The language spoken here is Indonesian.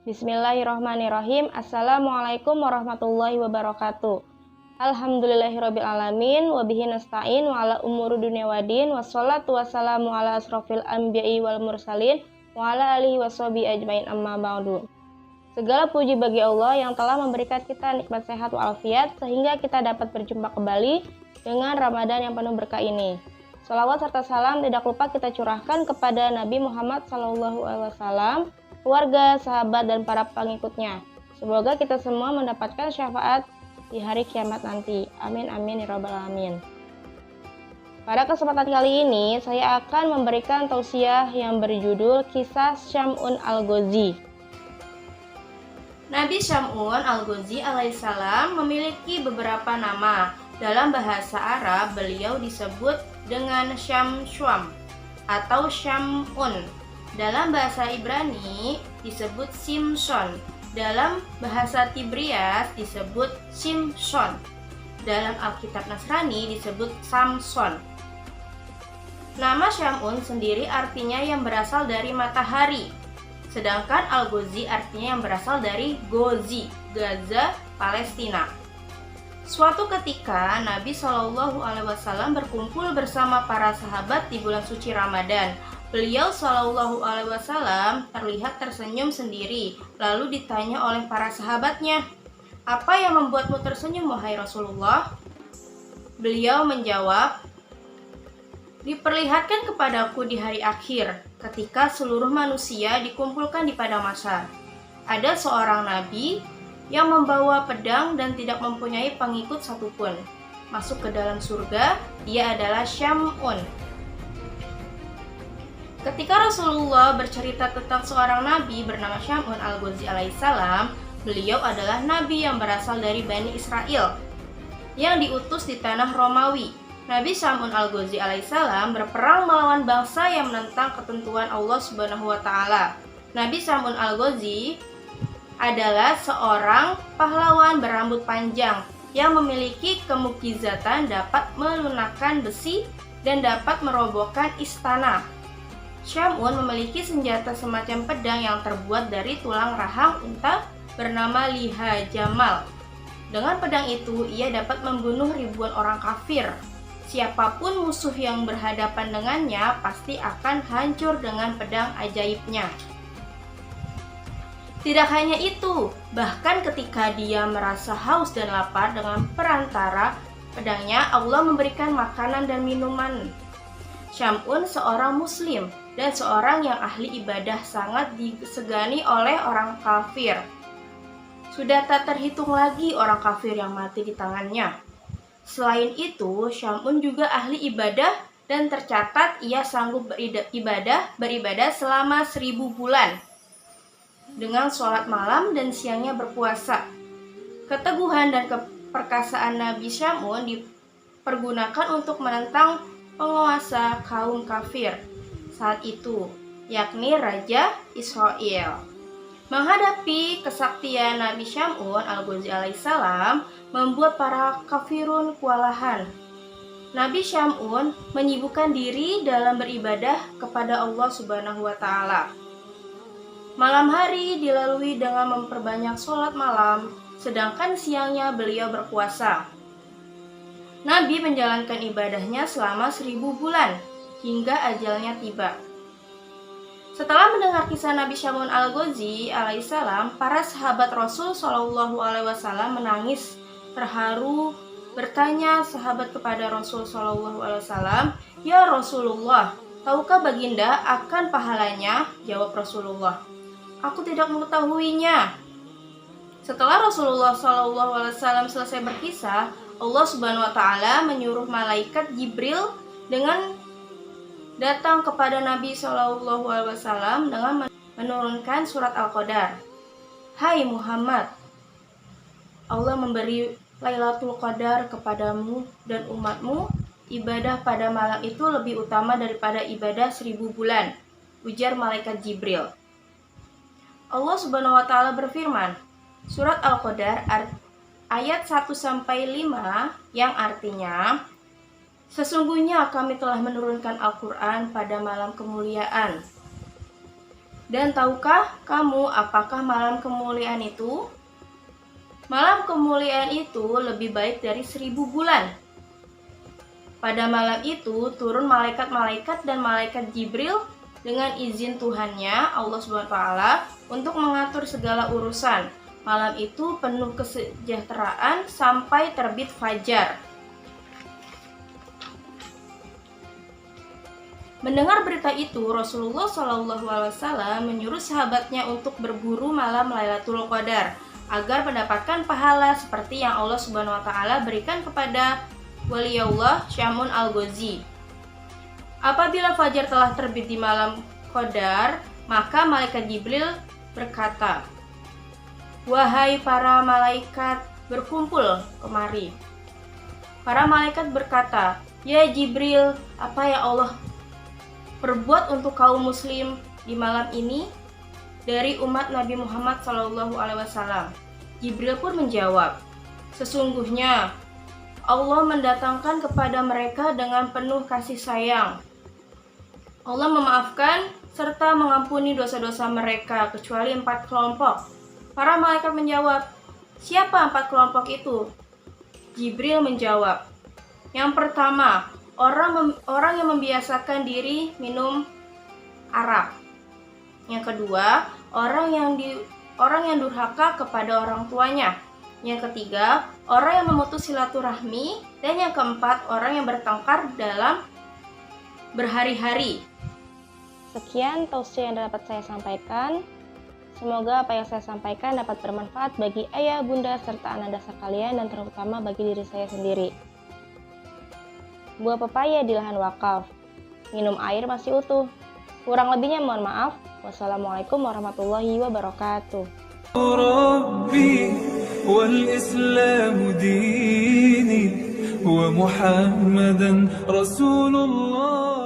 Bismillahirrahmanirrahim. Assalamualaikum warahmatullahi wabarakatuh. Alhamdulillahirabbil alamin wa bihi nasta'in wa ala umuri dunya waddin wassalatu wassalamu ala asrofil anbiya'i wal mursalin wa ala alihi washabihi ajmain amma ba'du. Segala puji bagi Allah yang telah memberikan kita nikmat sehat walafiat sehingga kita dapat berjumpa kembali dengan Ramadan yang penuh berkah ini. Shalawat serta salam tidak lupa kita curahkan kepada Nabi Muhammad SAW, keluarga, sahabat, dan para pengikutnya. Semoga kita semua mendapatkan syafaat di hari kiamat nanti. Amin amin ya rabbal alamin. Pada kesempatan kali ini, saya akan memberikan tausiah yang berjudul Kisah Syam'un Al-Ghazi. Nabi Syam'un Al-Ghazi alaihissalam memiliki beberapa nama. Dalam bahasa Arab, beliau disebut dengan Syamshwam atau Syam'un. Dalam bahasa Ibrani disebut Simson. Dalam bahasa Tibrias disebut Simson. Dalam Alkitab Nasrani disebut Samson. Nama Syam'un sendiri artinya yang berasal dari matahari. Sedangkan Al-Ghazi artinya yang berasal dari Ghazi, Gaza, Palestina. Suatu ketika Nabi SAW berkumpul bersama para sahabat di bulan suci Ramadan. Beliau SAW terlihat tersenyum sendiri. Lalu ditanya oleh para sahabatnya, "Apa yang membuatmu tersenyum, wahai Rasulullah?" Beliau menjawab, "Diperlihatkan kepadaku di hari akhir, ketika seluruh manusia dikumpulkan di padang mahsyar. Ada seorang nabi yang membawa pedang dan tidak mempunyai pengikut satupun. Masuk ke dalam surga, dia adalah Syam'un." Ketika Rasulullah bercerita tentang seorang nabi bernama Syam'un Al-Ghazi alaihissalam, beliau adalah nabi yang berasal dari Bani Israel yang diutus di tanah Romawi. Nabi Syam'un Al-Ghazi alaihissalam berperang melawan bangsa yang menentang ketentuan Allah Subhanahu wa taala. Nabi Syam'un Al-Ghazi adalah seorang pahlawan berambut panjang yang memiliki kemukjizatan dapat melunakkan besi dan dapat merobohkan istana. Syam'un memiliki senjata semacam pedang yang terbuat dari tulang rahang unta bernama Liha Jamal. Dengan pedang itu, ia dapat membunuh ribuan orang kafir. Siapapun musuh yang berhadapan dengannya pasti akan hancur dengan pedang ajaibnya. Tidak hanya itu, bahkan ketika dia merasa haus dan lapar, dengan perantara pedangnya Allah memberikan makanan dan minuman. Syam'un seorang muslim dan seorang yang ahli ibadah, sangat disegani oleh orang kafir. Sudah tak terhitung lagi orang kafir yang mati di tangannya. Selain itu, Syam'un juga ahli ibadah dan tercatat ia sanggup beribadah selama 1000 bulan dengan sholat malam dan siangnya berpuasa. Keteguhan dan keperkasaan Nabi Syam'un dipergunakan untuk menentang penguasa kaum kafir saat itu, yakni Raja Israel. Menghadapi kesaktian Nabi Syam'un Al-Ghazi alaihissalam membuat para kafirun kewalahan. Nabi Syam'un menyibukkan diri dalam beribadah kepada Allah Subhanahu wa taala. Malam hari dilalui dengan memperbanyak sholat malam, sedangkan siangnya beliau berpuasa. Nabi menjalankan ibadahnya selama 1000 bulan, hingga ajalnya tiba. Setelah mendengar kisah Nabi Syam'un Al-Ghazi alaihissalam, para sahabat Rasul SAW menangis terharu, bertanya sahabat kepada Rasul SAW, "Ya Rasulullah, tahukah baginda akan pahalanya?" Jawab Rasulullah, "Aku tidak mengetahuinya." Setelah Rasulullah SAW selesai berkisah, Allah Subhanahu wa taala menyuruh malaikat Jibril dengan datang kepada Nabi SAW dengan menurunkan surat Al-Qadar. "Hai Muhammad, Allah memberi Lailatul Qadar kepadamu dan umatmu. Ibadah pada malam itu lebih utama daripada ibadah 1000 bulan," ujar malaikat Jibril. Allah Subhanahu wa taala berfirman, surat Al-Qadar ayat 1-5 yang artinya, "Sesungguhnya kami telah menurunkan Al-Quran pada malam kemuliaan. Dan tahukah kamu apakah malam kemuliaan itu? Malam kemuliaan itu lebih baik dari 1000 bulan. Pada malam itu turun malaikat-malaikat dan malaikat Jibril dengan izin Tuhannya, Allah Subhanahu wa taala, untuk mengatur segala urusan. Malam itu penuh kesejahteraan sampai terbit fajar. Mendengar berita itu, Rasulullah SAW menyuruh sahabatnya untuk berburu malam Lailatul Qadar agar mendapatkan pahala seperti yang Allah Subhanahu wa taala berikan kepada waliullah Syamun Al-Ghazi. Apabila fajar telah terbit di malam Qadar, maka malaikat Jibril berkata, "Wahai para malaikat, berkumpul kemari." Para malaikat berkata, "Ya Jibril, apa yang Allah perbuat untuk kaum muslim di malam ini dari umat Nabi Muhammad SAW?" Jibril pun menjawab, "Sesungguhnya Allah mendatangkan kepada mereka dengan penuh kasih sayang. Allah memaafkan serta mengampuni dosa-dosa mereka kecuali 4 kelompok." Para malaikat menjawab, "Siapa 4 kelompok itu?" Jibril menjawab, "Yang pertama, orang yang membiasakan diri minum arak. Yang kedua, orang yang durhaka kepada orang tuanya. Yang ketiga, orang yang memutus silaturahmi. Dan yang keempat, orang yang bertengkar dalam berhari-hari." Sekian tausiah yang dapat saya sampaikan. Semoga apa yang saya sampaikan dapat bermanfaat bagi ayah, bunda, serta anak sekalian, dan terutama bagi diri saya sendiri. Buah pepaya di lahan wakaf. Minum air masih utuh. Kurang lebihnya mohon maaf. Wassalamualaikum warahmatullahi wabarakatuh. ربي والإسلام ديني ومحمدا رسول الله